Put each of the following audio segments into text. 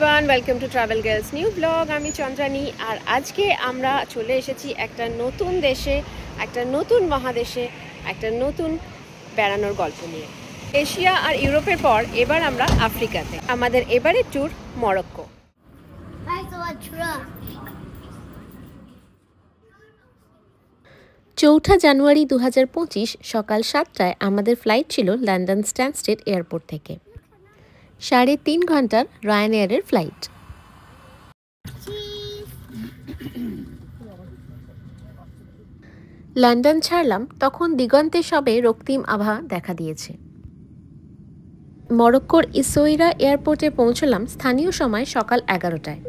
Everyone, welcome to travel girls new blog. আমি চন্দ্রানী, আর আজকে আমরা চলে এসেছি একটা নতুন দেশে, একটা নতুন মহাদেশে, একটা নতুন বেড়ানোর গল্প নিয়ে। এশিয়া আর ইউরোপের পর এবার আমরা আফ্রিকাতে। আমাদের এবারের ট্যুর মরক্কো। চৌঠা জানুয়ারি 2025 সকাল 7টায় আমাদের ফ্লাইট ছিল লন্ডন স্ট্যানস্টেড এয়ারপোর্ট থেকে। 3.5 ঘন্টার রায়ানএয়ারের ফ্লাইট। লন্ডন ছাড়লাম তখন দিগন্তে সবে রক্তিম আভা দেখা দিয়েছে। মরক্কোর ইসোইরা এয়ারপোর্টে পৌঁছলাম স্থানীয় সময় সকাল 11টায়।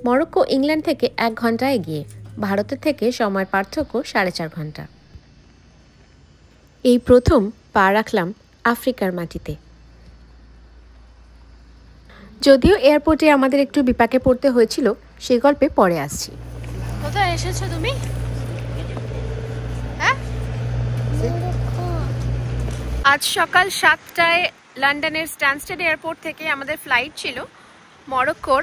মরক্কো ইংল্যান্ড থেকে 1 ঘন্টা এগিয়ে, ভারতের থেকে সময়ের পার্থক্য 4.5 ঘন্টা। এই প্রথম পা রাখলাম আফ্রিকার মাটিতে। যদিও এয়ারপোর্টে আমাদের একটু বিপাকে পড়তে হয়েছিল, সেই গল্পে পরে আসছি। কোথায় এসেছো তুমি? হ্যাঁ, আজ সকাল 7টায় লন্ডনের স্ট্যানস্টেড এয়ারপোর্ট থেকে আমাদের ফ্লাইট ছিল মরক্কোর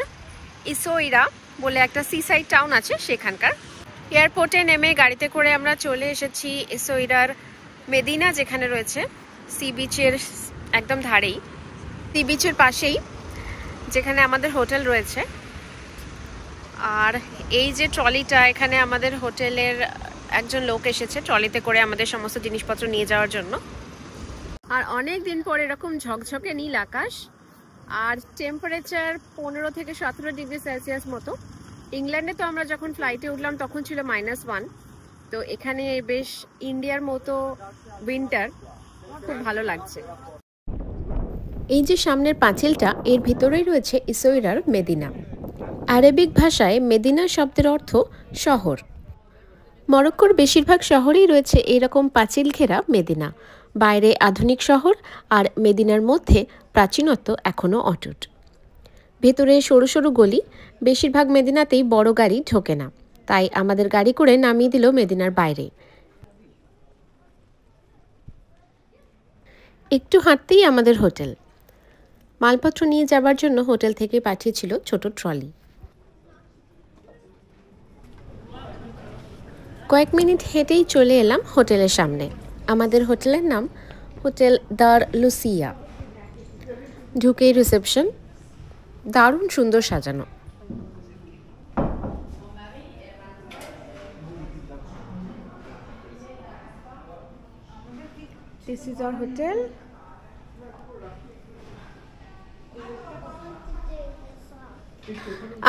ইসোইরা বলে একটা সিসাইড টাউন আছে সেখানকার। এয়ারপোর্টে নেমে গাড়িতে করে আমরা চলে এসেছি ইসোইরার মেদিনা, যেখানে রয়েছে সি বিচের একদম ধারেই, সি বিচের পাশেই যেখানে আমাদের হোটেল রয়েছে। আর এই যে ট্রলিটা, এখানে আমাদের হোটেলের একজন লোক এসেছে ট্রলিতে করে আমাদের সমস্ত জিনিসপত্র নিয়ে যাওয়ার জন্য। আর অনেক দিন পর এরকম ঝকঝকে নীল আকাশ, আর টেম্পারেচার 15 থেকে 17 ডিগ্রি সেলসিয়াস মতো। ইংল্যান্ডে তো আমরা যখন ফ্লাইটে উঠলাম তখন ছিল -1, তো এখানে বেশ ইন্ডিয়ার মতো উইন্টার, খুব ভালো লাগছে। এই যে সামনের পাঁচিলটা, এর ভিতরেই রয়েছে ইসোইরার মেদিনা। আরবিক ভাষায় মেদিনা শব্দের অর্থ শহর। মরক্কোর বেশিরভাগ শহরেই রয়েছে এইরকম পাঁচিল ঘেরা মেদিনা। বাইরে আধুনিক শহর, আর মেদিনার মধ্যে প্রাচীনত্ব এখনও অটুট। ভেতরে সরু সরু গলি, বেশিরভাগ মেদিনাতেই বড় গাড়ি ঢোকে না, তাই আমাদের গাড়ি করে নামিয়ে দিল মেদিনার বাইরে। একটু হাঁটতেই আমাদের হোটেল। মালপত্র নিয়ে যাবার জন্য হোটেল থেকে পাঠিয়েছিল ছোট ট্রলি। কয়েক মিনিট হেঁটেই চলে এলাম হোটেলের সামনে। আমাদের হোটেলের নাম হোটেল দার লুসিয়া। ঢুকেই রিসেপশন, দারুণ সুন্দর সাজানো। This is our hotel.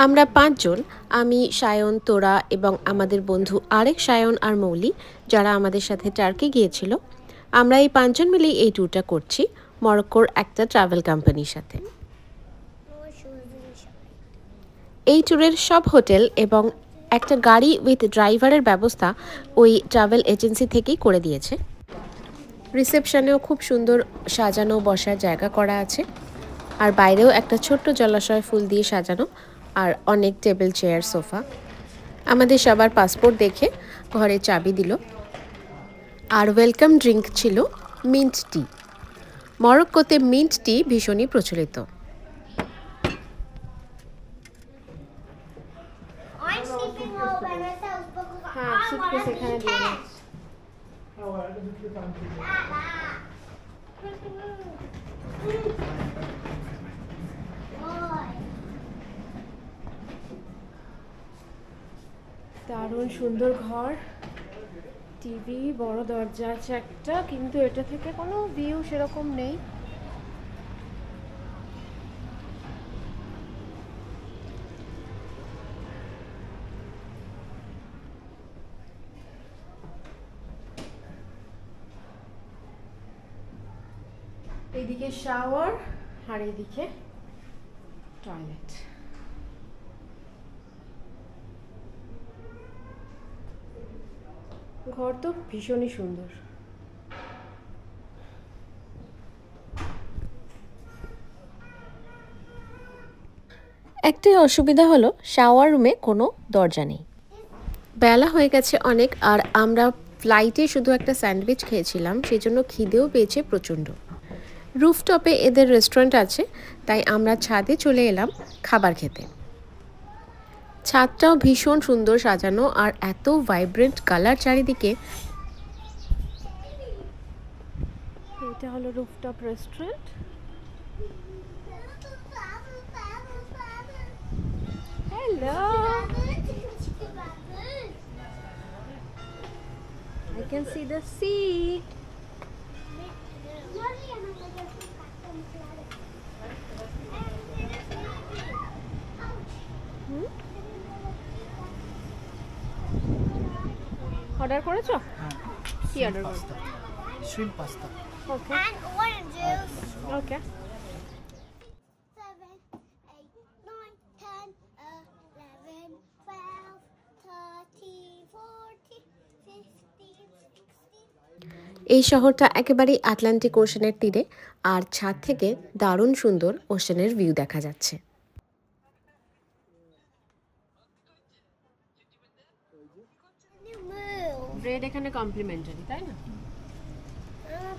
আমরা 5 জন, আমি, সায়ন, তোরা এবং আমাদের বন্ধু আরেক সায়ন আর মৌলি, যারা আমাদের সাথে টার্কি গিয়েছিল। আমরা এই 5 জন মিলেই এই ট্যুরটা করছি মরক্কোর একটা ট্রাভেল কোম্পানির সাথে। এই ট্যুরের সব হোটেল এবং একটা গাড়ি উইথ ড্রাইভারের ব্যবস্থা ওই ট্রাভেল এজেন্সি থেকেই করে দিয়েছে। রিসেপশনেও খুব সুন্দর সাজানো বসার জায়গা করা আছে, আর বাইরেও একটা ছোট্ট জলাশয় ফুল দিয়ে সাজানো, আর অনেক টেবিল, চেয়ার, সোফা। আমাদের সবার পাসপোর্ট দেখে ঘরে চাবি দিল, আর ওয়েলকাম ড্রিঙ্ক ছিল মিন্ট টি। মরক্কোতে মিন্ট টি ভীষণই প্রচলিত। দারুণ সুন্দর ঘর, টিভি, বড় দরজা আছে একটা, কিন্তু এটা থেকে কোনো ভিউ সেরকম নেই। এইদিকে শাওয়ার, আর এইদিকে টয়লেট। ঘর তো ভীষণই সুন্দর। একটাই অসুবিধা হলো, শাওয়ার রুমে কোনো দরজা নেই। বেলা হয়ে গেছে অনেক, আর আমরা ফ্লাইটে শুধু একটা স্যান্ডউইচ খেয়েছিলাম, সেই জন্য খিদেও পেয়েছে প্রচণ্ড। রুফটপে এদের রেস্টুরেন্ট আছে, তাই আমরা ছাদে চলে এলাম খাবার খেতে। ছাদটাও ভীষণ সুন্দর সাজানো আর এত ভাইব্রেন্ট কালার চারিদিকে। এটা হলো rooftop restaurant. Hello, I can see the sea. Order করেছো? কি অর্ডার করছো? Shrimp pasta. Okay And oranges. ওকে। 7, 8, 9, 10, 11, 12, 13, 14, 15, 16. এই শহরটা একেবারেই আটলান্টিক ওশেনের তীরে, আর ছাদ থেকে দারুণ সুন্দর ওশেনের ভিউ দেখা যাচ্ছে। You move. ব্রেড এখানে কমপ্লিমেন্টারি, তাই না?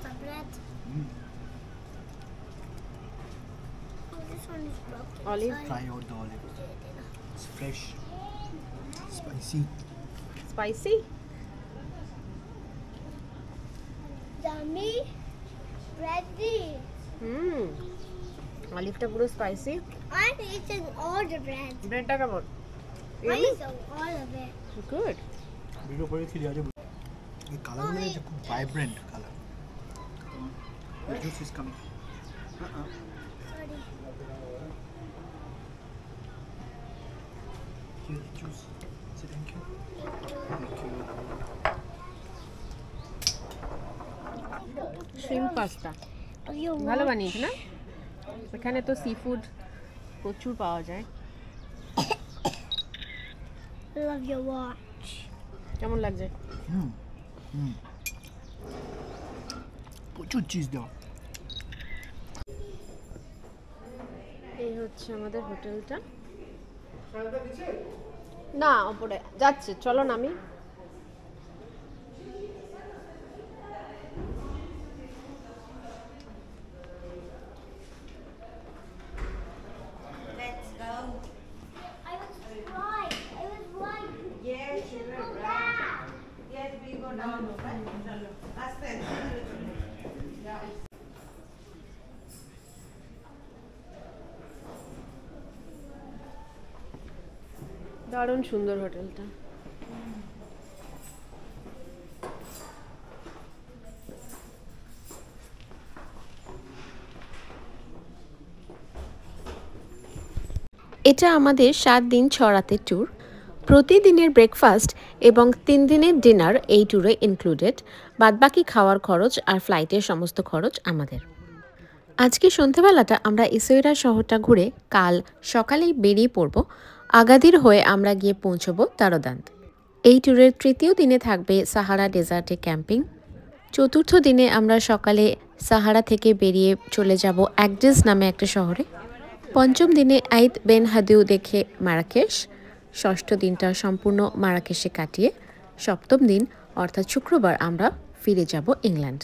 The bread. Oh, this one is broken. Olive. Try out the olive. It's fresh, spicy. Spicy. Yummy. Bready. অলিভটা পুরো spicy. I'm eating all the bread. ব্রেডটা কেমন? I'm eating all of it. Good. Video করে কি আছে? এই কালারগুলো আছে খুব vibrant colour. The juice is coming. Sorry. Here the juice. Say thank you. Thank you. Shrimp pasta Oh, you ভালো want? বানিয়েছে না? এখানে তো সি ফুড প্রচুর পাওয়া যায়। I love your watch. কেমন লাগছে? প্রচুর চিজ দেওয়া। এই হচ্ছে আমাদের হোটেলটা। না, ওপরে যাচ্ছে, চলো নামি। I was right. I was right. Yes, you were right. Yes, we go down. Ask them. দারুণ সুন্দর হোটেলটা। এটা আমাদের 7 দিন 6 রাতের ট্যুর। প্রতিদিনের ব্রেকফাস্ট এবং 3 দিনের ডিনার এই ট্যুরে ইনক্লুডেড। বাদবাকি খাওয়ার খরচ আর ফ্লাইটের সমস্ত খরচ আমাদের। আজকে সন্ধ্যেবেলাটা আমরা ইসোইরা শহরটা ঘুরে কাল সকালেই বেরিয়ে পড়ব। আগাদির হয়ে আমরা গিয়ে পৌঁছবো তারদান্ত। এই ট্যুরের তৃতীয় দিনে থাকবে সাহারা ডেজার্টে ক্যাম্পিং। চতুর্থ দিনে আমরা সকালে সাহারা থেকে বেরিয়ে চলে যাব অ্যাগডেস নামে একটা শহরে। পঞ্চম দিনে আইদ বেন হাদিউ দেখে মারাকেশ। ষষ্ঠ দিনটা সম্পূর্ণ মারাকেশে কাটিয়ে সপ্তম দিন অর্থাৎ শুক্রবার আমরা ফিরে যাব ইংল্যান্ড।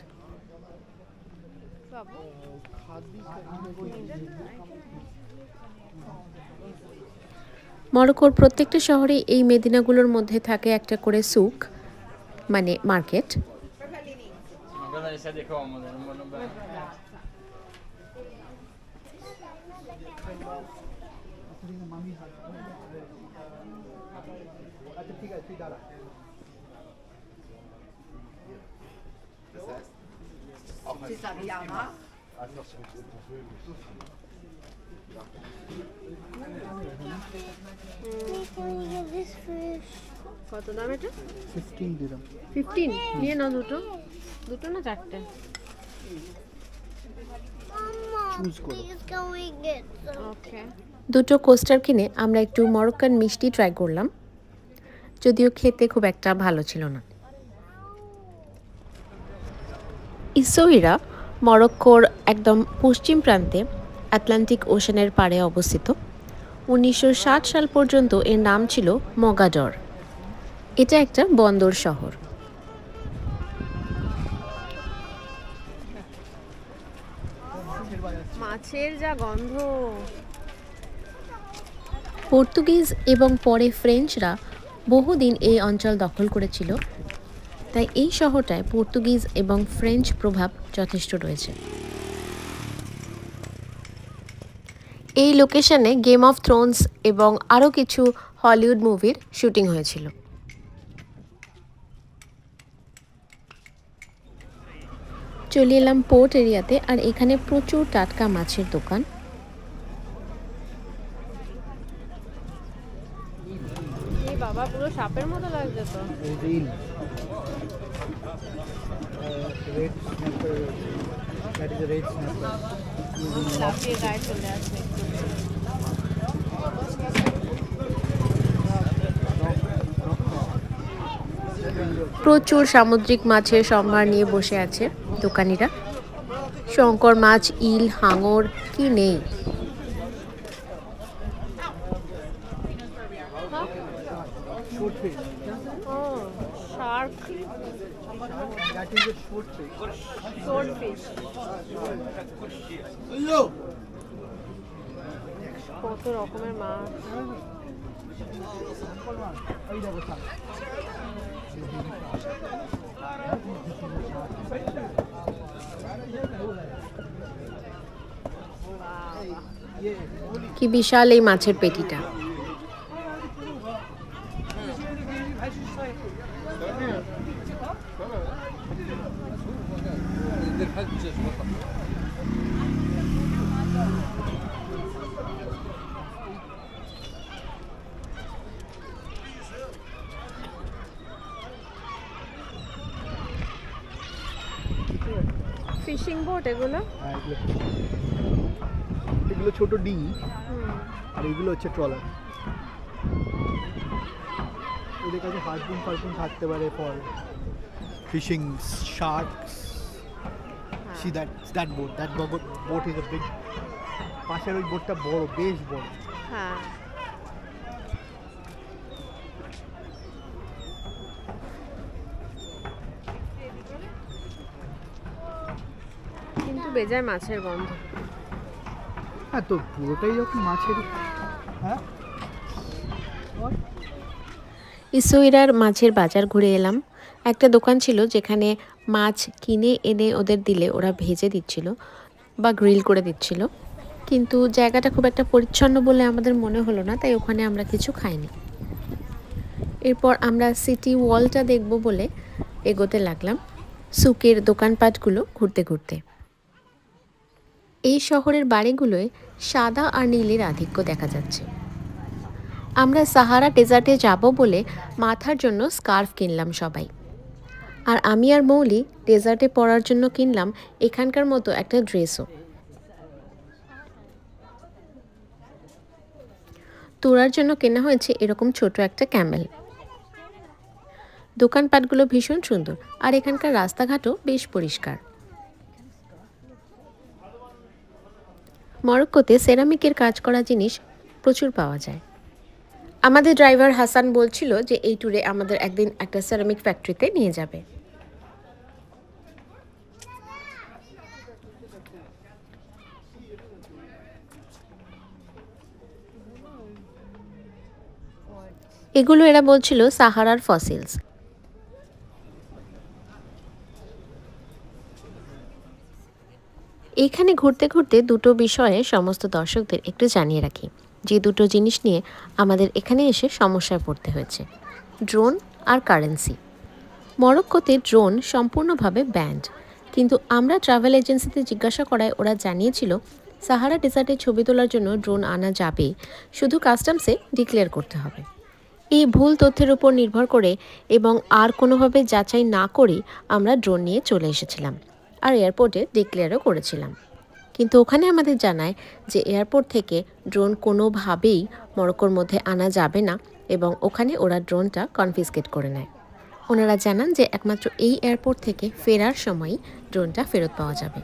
মরক্কোর প্রত্যেকটা শহরে এই মেদিনাগুলোর মধ্যে থাকে একটা করে সুক, মানে market. Can we get this fish? কত দাম এটা? 15 দিলাম। 15 নিয়ে নাও। দুটো না চারটে? Mama, Choose করো। please can we get some? ওকে। দুটো কোস্টার কিনে আমরা একটু মরক্কান মিষ্টি ট্রাই করলাম, যদিও খেতে খুব একটা ভালো ছিল না। ইসোইরা মরক্কোর একদম পশ্চিম প্রান্তে আটলান্টিক ওশানের পাড়ে অবস্থিত। 1960 সাল পর্যন্ত এর নাম ছিল মগাডর। এটা একটা বন্দর শহর। মাছের যা গন্ধ। পর্তুগিজ এবং পরে ফ্রেঞ্চরা বহুদিন এই অঞ্চল দখল করেছিল, তাই এই শহরটায় পর্তুগিজ এবং ফ্রেঞ্চ প্রভাব যথেষ্ট রয়েছে। এই লোকেশনে গেম অফ থ্রোনস এবং আরও কিছু হলিউড মুভির শুটিং হয়েছিল। চলে এলাম পোর্ট এরিয়াতে, আর এখানে প্রচুর টাটকা মাছের দোকান। এই বাবা, পুরো সাপের মতো লাগছে তো। Reel red snapper, that is a red snapper. লাফিয়ে গায়ে চলে আসছে। প্রচুর সামুদ্রিক মাছের সম্ভার নিয়ে বসে আছে দোকানিরা। শঙ্কর মাছ, ইল, হাঙর, কি নেই। Short fish. ও shark, That is a short fish. Short fish. কত রকমের মাছ। ওই দেখো শাক। কি বিশাল এই মাছের পেটিটা। ফিশিং বোট এগুলো। হ্যাঁ, এগুলো ছোট ডিঙি, আর এগুলো হচ্ছে ট্রলার। এদের কাছে হারপুন ফারপুন থাকতে পারে for fishing sharks. See that boat is a big. পাশের ওই বোটটা বড়, বেশ বড়। হ্যাঁ, কিন্তু বেজায় মাছের গন্ধ। হ্যাঁ, তো পুরোটাই যখন মাছের। হ্যাঁ, ইসোইরার মাছের বাজার ঘুরে এলাম। একটা দোকান ছিল যেখানে মাছ কিনে এনে ওদের দিলে ওরা ভেজে দিচ্ছিল বা গ্রিল করে দিচ্ছিল, কিন্তু জায়গাটা খুব একটা পরিচ্ছন্ন বলে আমাদের মনে হলো না, তাই ওখানে আমরা কিছু খাইনি। এরপর আমরা সিটি ওয়ালটা দেখব বলে এগোতে লাগলাম সুকের দোকানপাটগুলো ঘুরতে ঘুরতে। এই শহরের বাড়িগুলোয় সাদা আর নীলের আধিক্য দেখা যাচ্ছে। আমরা সাহারা ডেজার্টে যাব বলে মাথার জন্য স্কার্ফ কিনলাম সবাই, আর আমি আর মৌলি ডেজার্টে পরার জন্য কিনলাম এখানকার মতো একটা ড্রেসও। তোরার জন্য কেনা হয়েছে এরকম ছোট একটা ক্যামেল। দোকানপাটগুলো ভীষণ সুন্দর, আর এখানকার রাস্তাঘাটও বেশ পরিষ্কার। মরক্কোতে সেরামিকের কাজ করা জিনিস প্রচুর পাওয়া যায়। আমাদের ড্রাইভার হাসান বলছিল যে এই ট্যুরে আমাদের একদিন একটা সেরামিক ফ্যাক্টরিতে নিয়ে যাবে। এগুলো এরা বলছিল সাহারার ফসিলস। এইখানে ঘুরতে ঘুরতে দুটো বিষয়ে সমস্ত দর্শকদের একটু জানিয়ে রাখি, যে দুটো জিনিস নিয়ে আমাদের এখানে এসে সমস্যায় পড়তে হয়েছে: ড্রোন আর কারেন্সি। মরক্কোতে ড্রোন সম্পূর্ণভাবে ব্যান্ড, কিন্তু আমরা ট্রাভেল এজেন্সিতে জিজ্ঞাসা করায় ওরা জানিয়েছিল সাহারা ডেজার্টে ছবি তোলার জন্য ড্রোন আনা যাবে, শুধু কাস্টমসে ডিক্লেয়ার করতে হবে। এই ভুল তথ্যের উপর নির্ভর করে এবং আর কোনোভাবে যাচাই না করেই আমরা ড্রোন নিয়ে চলে এসেছিলাম, আর এয়ারপোর্টে ডিক্লেয়ারও করেছিলাম। কিন্তু ওখানে আমাদের জানায় যে এয়ারপোর্ট থেকে ড্রোন কোনোভাবেই মরক্কোর মধ্যে আনা যাবে না, এবং ওখানে ওরা ড্রোনটা কনফিসকেট করে নেয়। ওনারা জানান যে একমাত্র এই এয়ারপোর্ট থেকে ফেরার সময়ই ড্রোনটা ফেরত পাওয়া যাবে।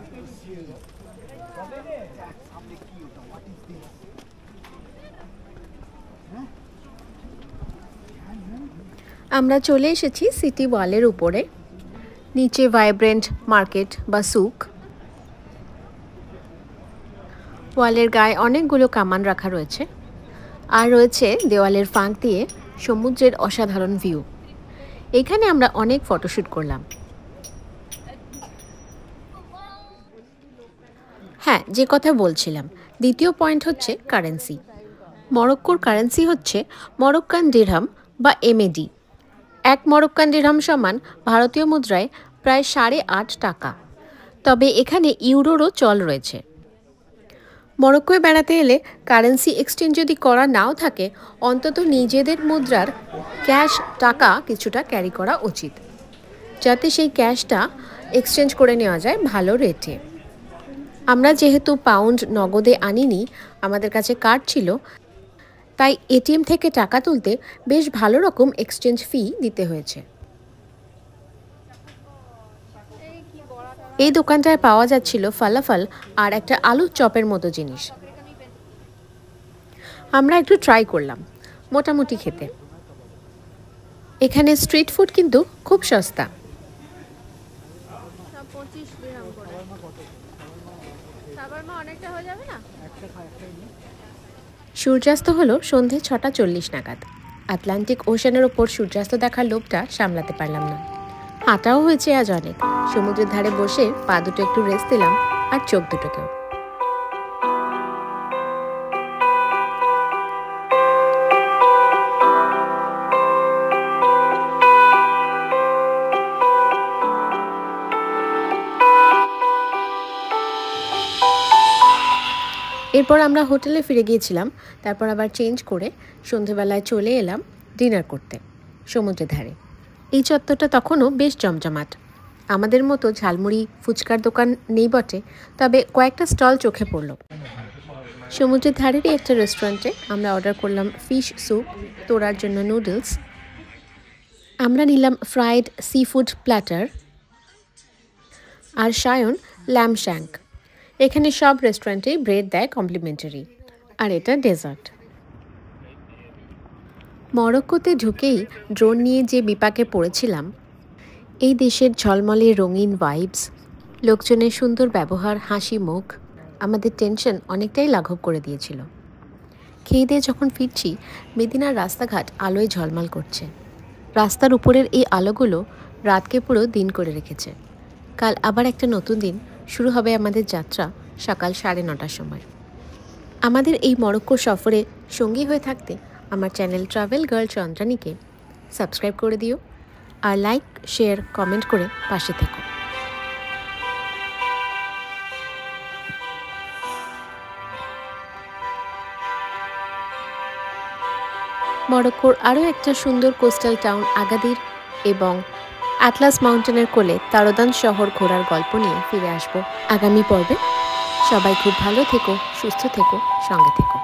আমরা চলে এসেছি সিটি ওয়ালের উপরে। নিচে ভাইব্রেন্ট মার্কেট বা সুক, ওয়ালের গায়ে অনেকগুলো কামান রাখা রয়েছে, আর রয়েছে দেওয়ালের ফাঁক দিয়ে সমুদ্রের অসাধারণ ভিউ। এখানে আমরা অনেক ফটোশ্যুট করলাম। হ্যাঁ, যে কথা বলছিলাম, দ্বিতীয় পয়েন্ট হচ্ছে কারেন্সি। মরক্কোর কারেন্সি হচ্ছে মরক্কান দিরহাম বা এমএডি। 1 মরক্কান দিরহাম সমান ভারতীয় মুদ্রায় প্রায় 8.5 টাকা। তবে এখানে ইউরোরও চল রয়েছে। মরক্কোয় বেড়াতে এলে কারেন্সি এক্সচেঞ্জ যদি করা নাও থাকে, অন্তত নিজেদের মুদ্রার ক্যাশ টাকা কিছুটা ক্যারি করা উচিত, যাতে সেই ক্যাশটা এক্সচেঞ্জ করে নেওয়া যায় ভালো রেটে। আমরা যেহেতু পাউন্ড নগদে আনিনি, আমাদের কাছে কার্ড ছিল, তাই এটিএম থেকে টাকা তুলতে বেশ ভালো রকম এক্সচেঞ্জ ফি দিতে হয়েছে। এই দোকানটায় পাওয়া যাচ্ছিল ফালাফল আর একটা আলুর চপের মতো জিনিস। আমরা একটু ট্রাই করলাম, মোটামুটি খেতে। এখানে স্ট্রিট ফুড কিন্তু খুব সস্তা। সূর্যাস্ত হলো সন্ধে 6:40 নাগাদ। আটলান্টিক ওশানের ওপর সূর্যাস্ত দেখার লোভটা সামলাতে পারলাম না। হাঁটাও হয়েছে আজ অনেক। সমুদ্রের ধারে বসে পা দুটো একটু রেস্ট দিলাম, আর চোখ দুটোকেও। এরপর আমরা হোটেলে ফিরে গিয়েছিলাম। তারপর আবার চেঞ্জ করে সন্ধেবেলায় চলে এলাম ডিনার করতে সমুদ্রের ধারে। এই চত্বরটা তখনও বেশ জমজমাট। আমাদের মতো ঝালমুড়ি ফুচকার দোকান নেই বটে, তবে কয়েকটা স্টল চোখে পড়ল। সমুদ্রের ধারেরই একটা রেস্টুরেন্টে আমরা অর্ডার করলাম ফিশ স্যুপ, তোরার জন্য নুডলস। আমরা নিলাম ফ্রাইড সি ফুড প্ল্যাটার, আর সায়ন ল্যাম্ব শ্যাঙ্ক। এখানে সব রেস্টুরেন্টেই ব্রেড দেয় কমপ্লিমেন্টারি, আর এটা ডেজার্ট। মরক্কোতে ঢুকেই ড্রোন নিয়ে যে বিপাকে পড়েছিলাম। এই দেশের ঝলমলে রঙিন ভাইবস, লোকজনের সুন্দর ব্যবহার, হাসি মুখ আমাদের টেনশন অনেকটাই লাঘব করে দিয়েছিল। খেয়ে দিয়ে যখন ফিরছি, মদিনার রাস্তাঘাট আলোয় ঝলমল করছে। রাস্তার উপরের এই আলোগুলো রাতকে পুরো দিন করে রেখেছে। কাল আবার একটা নতুন দিন শুরু হবে আমাদের যাত্রা সকাল 9:30টার সময়। আমাদের এই মরক্কো সফরে সঙ্গী হয়ে থাকতে আমার চ্যানেল ট্রাভেল গার্ল চন্দ্রানীকে সাবস্ক্রাইব করে দিও, আর লাইক, শেয়ার, কমেন্ট করে পাশে থেকো। মরক্কোর আরও একটা সুন্দর কোস্টাল টাউন আগাদির এবং অ্যাটলাস মাউন্টেনের কোলে তারদান শহর ঘোরার গল্প নিয়ে ফিরে আসবো আগামী পর্বে। সবাই খুব ভালো থেকো, সুস্থ থেকো, সঙ্গে থেকো।